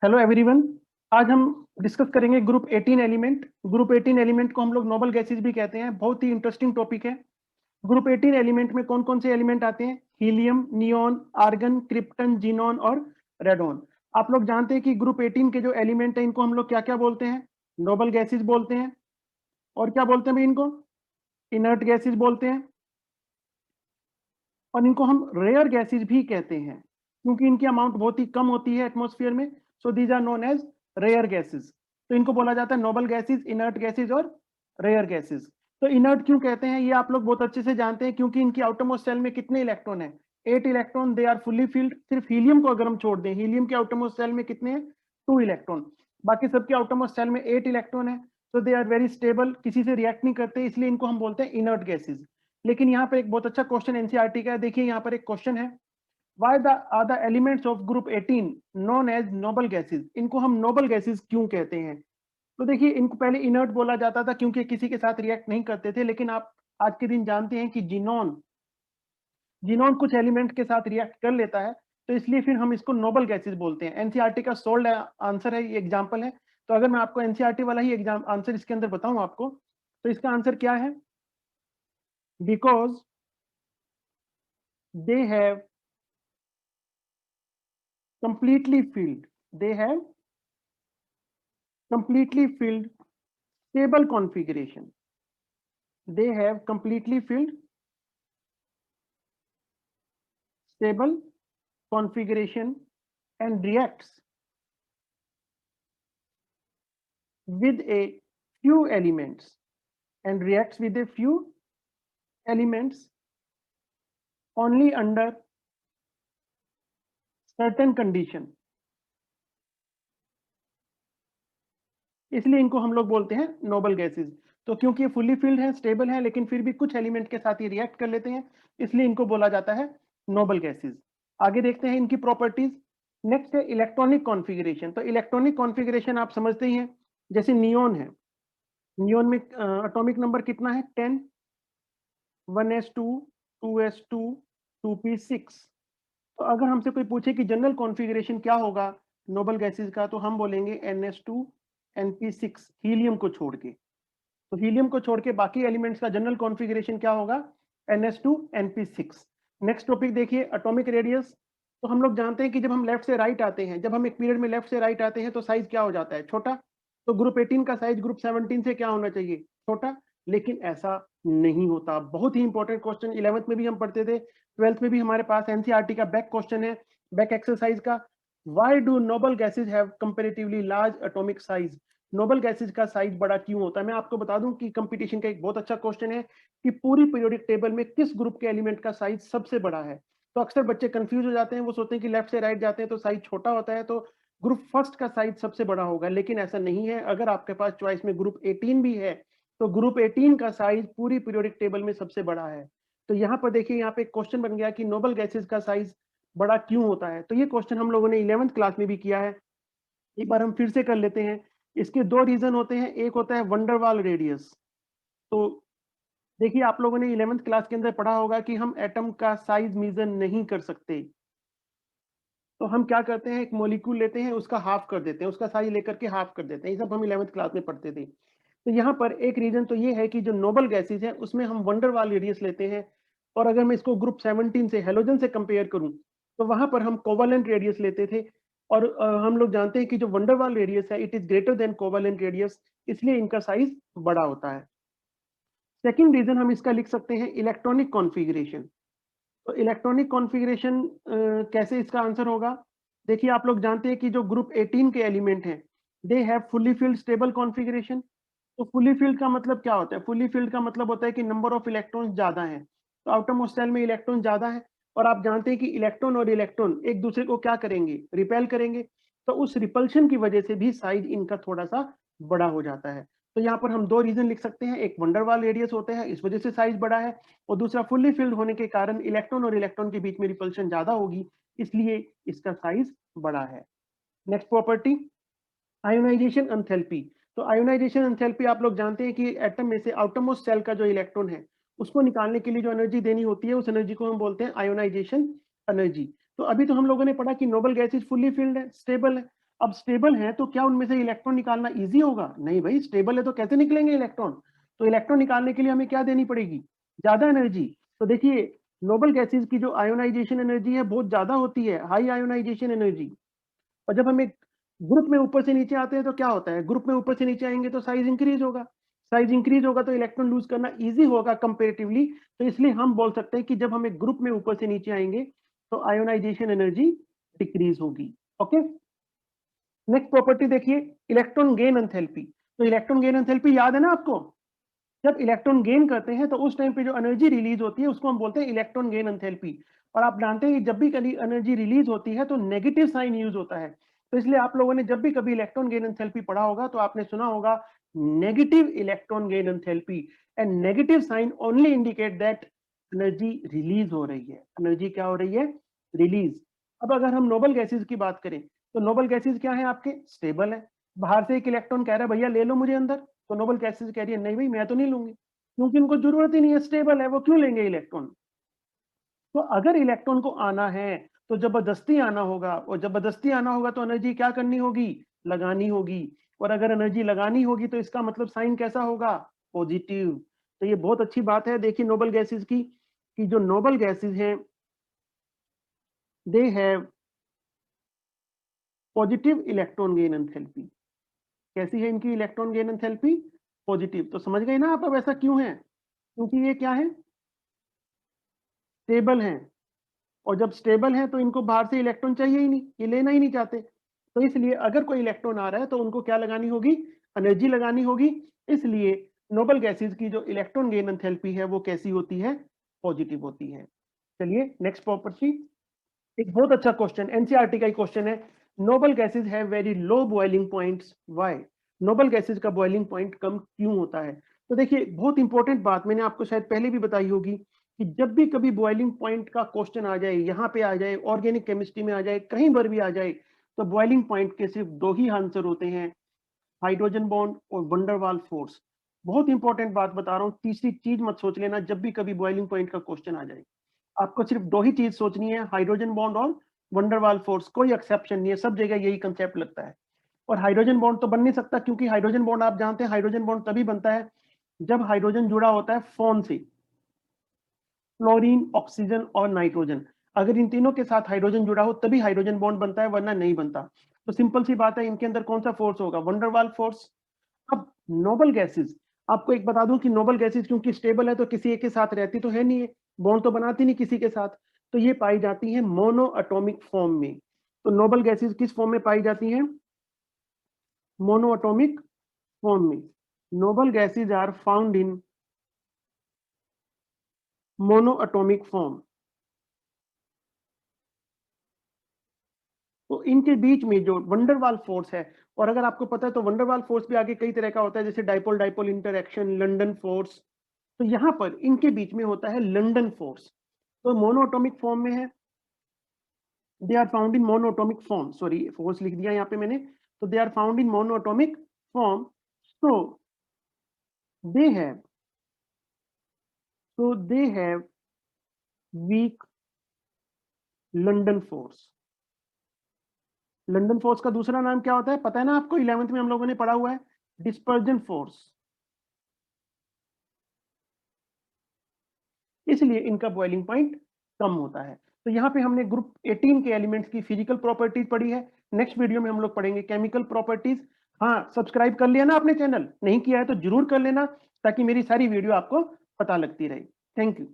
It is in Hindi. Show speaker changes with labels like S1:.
S1: Hello everyone. आज हम डिस्कस करेंगे ग्रुप 18 एलिमेंट। ग्रुप 18 एलिमेंट को हम लोग नोबल गैसेस भी कहते हैं। बहुत ही इंटरेस्टिंग टॉपिक है। ग्रुप 18 एलिमेंट में कौन कौन से एलिमेंट आते हैं? Helium, neon, argon, krypton, xenon और रेडॉन। आप लोग जानते हैं कि ग्रुप 18 के जो एलिमेंट है इनको हम लोग क्या क्या बोलते हैं? नोबल गैसेस बोलते हैं। और क्या बोलते हैं भाई इनको? इनर्ट गैसेस बोलते हैं। और इनको हम रेयर गैसेस भी कहते हैं क्योंकि इनकी अमाउंट बहुत ही कम होती है एटमॉस्फेयर में। So these are known as rare gases. तो इनको बोला जाता है नोबल गैसेस, इनर्ट गैसेस और रेयर गैसेस। तो इनर्ट क्यों कहते हैं ये आप लोग बहुत अच्छे से जानते हैं क्योंकि इनकी आउटरमोस्ट सेल में कितने इलेक्ट्रॉन है? 8 electron. They are fully filled. सिर्फ हीलियम को अगर हम छोड़ दें, हीलियम के आउटरमोस्ट सेल में कितने हैं? 2 इलेक्ट्रॉन। बाकी सबके आउटरमोस्ट सेल में 8 इलेक्ट्रॉन है। तो दे आर वेरी स्टेबल, किसी से रिएक्ट नहीं करते, इसलिए इनको हम बोलते हैं इनर्ट गैसेस। लेकिन यहाँ पर एक बहुत अच्छा क्वेश्चन एनसीईआरटी का है। देखिए यहाँ पर एक क्वेश्चन है, Why are the elements of group 18 known as noble gases? इनको हम नोबल गैसेस क्यों कहते हैं? तो देखिए इनको पहले इनर्ट बोला जाता था क्योंकि किसी के साथ रिएक्ट नहीं करते थे। लेकिन आप आज के दिन जानते हैं कि जीनॉन जीनॉन कुछ एलिमेंट के साथ रिएक्ट कर लेता है, तो इसलिए फिर हम इसको नोबल गैसेस बोलते हैं। एनसीईआरटी का सोल्ड आंसर है, ये एग्जाम्पल है। तो अगर मैं आपको एनसीईआरटी वाला ही एग्जाम आंसर इसके अंदर बताऊं आपको, तो इसका आंसर क्या है? Because they have completely filled, they have completely filled stable configuration, they have completely filled stable configuration and reacts with a few elements and reacts with a few elements only under certain condition, इसलिए इनको हम लोग बोलते हैं नोबल गैसेस। तो क्योंकि ये फुल्ली फिल्ड है, स्टेबल है, लेकिन फिर भी कुछ एलिमेंट के साथ ही रिएक्ट कर लेते हैं, इसलिए इनको बोला जाता है नोबल गैसेस। आगे देखते हैं इनकी प्रॉपर्टीज। नेक्स्ट है इलेक्ट्रॉनिक कॉन्फ़िगरेशन। तो इलेक्ट्रॉनिक कॉन्फ़िगरेशन आप समझते ही हैं, जैसे नियॉन है। नियॉन में एटॉमिक नंबर कितना है? 10, 1s2, 2s2, 2p6। तो अगर हमसे कोई पूछे कि जनरल कॉन्फ़िगरेशन क्या होगा नोबल गैसेस का, तो हम बोलेंगे NS2 NP6, हीलियम को छोड़ के। तो हीलियम को छोड़ के बाकी एलिमेंट्स का जनरल कॉन्फ़िगरेशन क्या होगा? NS2 NP6। नेक्स्ट टॉपिक देखिए, एटॉमिक रेडियस। तो हम लोग जानते हैं कि जब हम लेफ्ट से राइट आते हैं, जब हम एक पीरियड में लेफ्ट से राइट आते हैं तो साइज क्या हो जाता है? छोटा। तो ग्रुप 18 का साइज ग्रुप 17 से क्या होना चाहिए? छोटा। लेकिन ऐसा नहीं होता। बहुत ही इंपॉर्टेंट क्वेश्चन 11th में भी हम पढ़ते थे, 12th में भी हमारे पास एनसीईआरटी का बैक क्वेश्चन है, बैक एक्सरसाइज का। Why do noble gases have comparatively large atomic size? Noble gases का साइज बड़ा क्यों होता है? मैं आपको बता दूं कि कंपटीशन का एक बहुत अच्छा क्वेश्चन है कि पूरी पीरियोडिक टेबल में किस ग्रुप के एलिमेंट का साइज सबसे बड़ा है। तो अक्सर बच्चे कंफ्यूज हो जाते हैं, वो सोचते हैं कि लेफ्ट से राइट जाते हैं तो साइज छोटा होता है, तो ग्रुप फर्स्ट का साइज सबसे बड़ा होगा। लेकिन ऐसा नहीं है। अगर आपके पास चॉइस में ग्रुप 18 भी है तो ग्रुप 18 का साइज पूरी पीरियोडिक टेबल में सबसे बड़ा है। तो यहाँ पर देखिए, यहाँ पे एक क्वेश्चन बन गया कि नोबल गैसेज का साइज बड़ा क्यों होता है। तो ये क्वेश्चन हम लोगों ने 11th क्लास में भी किया है, एक बार हम फिर से कर लेते हैं। इसके दो रीजन होते हैं, एक होता है वंडरवाल रेडियस। तो देखिए, आप लोगों ने 11th क्लास के अंदर पढ़ा होगा कि हम एटम का साइज मेजर नहीं कर सकते, तो हम क्या करते हैं, एक मॉलिक्यूल लेते हैं, उसका हाफ कर देते हैं, उसका साइज लेकर के हाफ कर देते हैं। ये सब हम 11th क्लास में पढ़ते थे। तो यहाँ पर एक रीजन तो ये है कि जो नोबल गैसेज है उसमें हम वंडरवाल रेडियस लेते हैं। और अगर मैं इसको ग्रुप 17 से हेलोजन से कंपेयर करूं तो वहां पर हम कोवलेंट रेडियस लेते थे। और हम लोग जानते हैं कि जो वंडरवाल रेडियस है it is greater than covalent radius, इसलिए इनका साइज बड़ा होता है। सेकेंड रीजन हम इसका लिख सकते हैं इलेक्ट्रॉनिक कॉन्फ़िगरेशन। तो इलेक्ट्रॉनिक कॉन्फ़िगरेशन कैसे इसका आंसर होगा? देखिए, आप लोग जानते हैं कि जो ग्रुप 18 के एलिमेंट हैं they have fully filled stable configuration. तो फुली फिल्ड का मतलब क्या होता है? फुली फिल्ड का मतलब होता है कि नंबर ऑफ इलेक्ट्रॉन्स ज्यादा हैं। तो आउटरमोस्ट शेल में इलेक्ट्रॉन ज्यादा है, और आप जानते हैं कि इलेक्ट्रॉन और इलेक्ट्रॉन एक दूसरे को क्या करेंगे? रिपेल करेंगे। तो उस रिपल्शन की वजह से भी साइज इनका थोड़ा सा बड़ा हो जाता है। तो यहाँ पर हम दो रीजन लिख सकते हैं, एक वंडरवाल रेडियस होते हैं, इस वजह से साइज बड़ा है, और दूसरा फुल्ली फिल्ड होने के कारण इलेक्ट्रॉन और इलेक्ट्रॉन के बीच में रिपल्शन ज्यादा होगी, इसलिए इसका साइज बड़ा है। Next property, ionisation enthalpy. तो आयोनाइजेशन एंथैल्पी आप लोग जानते हैं कि एटम में से आउटरमोस्ट सेल का जो इलेक्ट्रॉन है उसको निकालने के लिए जो एनर्जी देनी होती है, उस एनर्जी को हम बोलते हैं आयोनाइजेशन एनर्जी। तो अभी तो हम लोगों ने पढ़ा कि नोबल गैसेज फुल्ली फिल्ड है, स्टेबल है। अब स्टेबल हैं तो क्या उनमें से इलेक्ट्रॉन निकालना इजी होगा? नहीं भाई, स्टेबल है तो कैसे निकलेंगे इलेक्ट्रॉन? तो इलेक्ट्रॉन निकालने के लिए हमें क्या देनी पड़ेगी? ज्यादा एनर्जी। तो देखिए, नोबल गैसेज की जो आयोनाइजेशन एनर्जी है बहुत ज्यादा होती है, हाई आयोनाइजेशन एनर्जी। और जब हम एक ग्रुप में ऊपर से नीचे आते हैं तो क्या होता है? ग्रुप में ऊपर से नीचे आएंगे तो साइज इंक्रीज होगा, साइज इंक्रीज होगा तो इलेक्ट्रॉन लूज करना इजी होगा कंपेरेटिवली। तो इसलिए हम बोल सकते हैं कि जब हम एक ग्रुप में ऊपर से नीचे आएंगे तो आयोनाइजेशन एनर्जी डिक्रीज होगी। ओके, नेक्स्ट प्रॉपर्टी देखिए, इलेक्ट्रॉन गेन एंथैल्पी। तो इलेक्ट्रॉन गेन एंथैल्पी याद है ना आपको? जब इलेक्ट्रॉन गेन करते हैं तो उस टाइम पे जो एनर्जी रिलीज होती है उसको हम बोलते हैं इलेक्ट्रॉन गेन एंथैल्पी। और आप जानते हैं कि जब भी कभी एनर्जी रिलीज होती है तो नेगेटिव साइन यूज होता है। तो इसलिए आप लोगों ने जब भी कभी इलेक्ट्रॉन गेन एंथैल्पी पढ़ा होगा तो आपने सुना होगा negative electron gain enthalpy, and negative sign only indicate that energy release हो रही है। एनर्जी क्या हो रही है? रिलीज। अब अगर हम नोबल गैसेज की बात करें तो नोबल गैसेज क्या है आपके? स्टेबल है। बाहर से एक इलेक्ट्रॉन कह रहा है भैया ले लो मुझे अंदर, तो नोबल गैसेज कह रही है नहीं भाई मैं तो नहीं लूंगी, क्योंकि उनको जरूरत ही नहीं है, स्टेबल है, वो क्यों लेंगे इलेक्ट्रॉन? तो अगर इलेक्ट्रॉन को आना है तो जबरदस्ती आना होगा, और जबरदस्ती आना होगा तो एनर्जी क्या करनी होगी? लगानी होगी। और अगर एनर्जी लगानी होगी तो इसका मतलब साइन कैसा होगा? पॉजिटिव। तो ये बहुत अच्छी बात है। देखिए नोबल गैसेज की कि जो नोबल गैसेज हैं they have positive electron gain enthalpy. कैसी है इनकी इलेक्ट्रॉन गेन एंथैल्पी? पॉजिटिव। तो समझ गए ना आप अब ऐसा क्यों है? क्योंकि ये क्या है? स्टेबल हैं। और जब स्टेबल हैं तो इनको बाहर से इलेक्ट्रॉन चाहिए ही नहीं, ये लेना ही नहीं चाहते। तो इसलिए अगर कोई इलेक्ट्रॉन आ रहा है तो उनको क्या लगानी होगी? एनर्जी लगानी होगी। इसलिए नोबल गैसेज की जो इलेक्ट्रॉन गेन एंथैल्पी है वो कैसी होती है? पॉजिटिव होती है। चलिए नेक्स्ट प्रॉपर्टी, एक बहुत अच्छा क्वेश्चन, एनसीईआरटी का ही क्वेश्चन है। Noble gases have very low boiling points, why? Noble gases का बॉइलिंग पॉइंट कम क्यों होता है? तो देखिए बहुत इंपॉर्टेंट बात मैंने आपको शायद पहले भी बताई होगी कि जब भी कभी बॉइलिंग पॉइंट का क्वेश्चन आ जाए, यहाँ पे आ जाए, ऑर्गेनिक केमिस्ट्री में आ जाए, कहीं पर भी आ जाए, तो बॉइलिंग पॉइंट के सिर्फ दो ही आंसर होते हैं, हाइड्रोजन बॉन्ड और वंडरवाल फोर्स। बहुत इंपॉर्टेंट बात बता रहा हूँ, तीसरी चीज मत सोच लेना जब भी कभी बॉइलिंग पॉइंट का क्वेश्चन आ जाए। आपको सिर्फ दो ही चीज सोचनी है, हाइड्रोजन बॉन्ड और वंडरवाल फोर्स, कोई एक्सेप्शन नहीं है, सब जगह यही कंसेप्ट लगता है। और हाइड्रोजन बॉन्ड तो बन नहीं सकता, क्योंकि हाइड्रोजन बॉन्ड आप जानते हैं हाइड्रोजन बॉन्ड तभी बनता है जब हाइड्रोजन जुड़ा होता है फोन से, फ्लोरीन, ऑक्सीजन और नाइट्रोजन। अगर इन तीनों के साथ हाइड्रोजन जुड़ा हो तभी हाइड्रोजन बॉन्ड बनता है, वरना नहीं बनता। तो सिंपल सी बात है, इनके अंदर कौन सा फोर्स होगा? Van der Waals force. अब नोबल गैसेस, आपको एक बता दूं कि नोबल गैसेस क्योंकि स्टेबल है तो किसी एक के साथ रहती तो है नहीं है, बॉन्ड तो बनाती नहीं किसी के साथ, तो ये पाई जाती है मोनो एटॉमिक फॉर्म में। तो नोबल गैसेस किस फॉर्म में पाई जाती हैं? मोनो एटॉमिक फॉर्म में। Noble gases are found in mono atomic form. तो इनके बीच में जो वंडरवाल फोर्स है, और अगर आपको पता है तो वंडरवाल फोर्स भी आगे कई तरह का होता है, जैसे dipole dipole interaction, London force. तो यहां पर इनके बीच में होता है लंदन फोर्स। तो मोनोएटॉमिक फॉर्म में है, they are found in monoatomic form, sorry force लिख दिया यहाँ पे मैंने, तो they are found in monoatomic form. So they have so they have weak London force. London force का दूसरा नाम क्या होता है पता है ना आपको? 11th में हम लोगों ने पढ़ा हुआ है, डिस्पर्जन फोर्स। इसलिए इनका बॉइलिंग पॉइंट कम होता है। तो यहाँ पे हमने ग्रुप 18 के एलिमेंट्स की फिजिकल प्रॉपर्टीज पढ़ी है। नेक्स्ट वीडियो में हम लोग पढ़ेंगे केमिकल प्रॉपर्टीज। हाँ, सब्सक्राइब कर लिया ना आपने चैनल? नहीं किया है तो जरूर कर लेना, ताकि मेरी सारी वीडियो आपको पता लगती रहे। Thank you.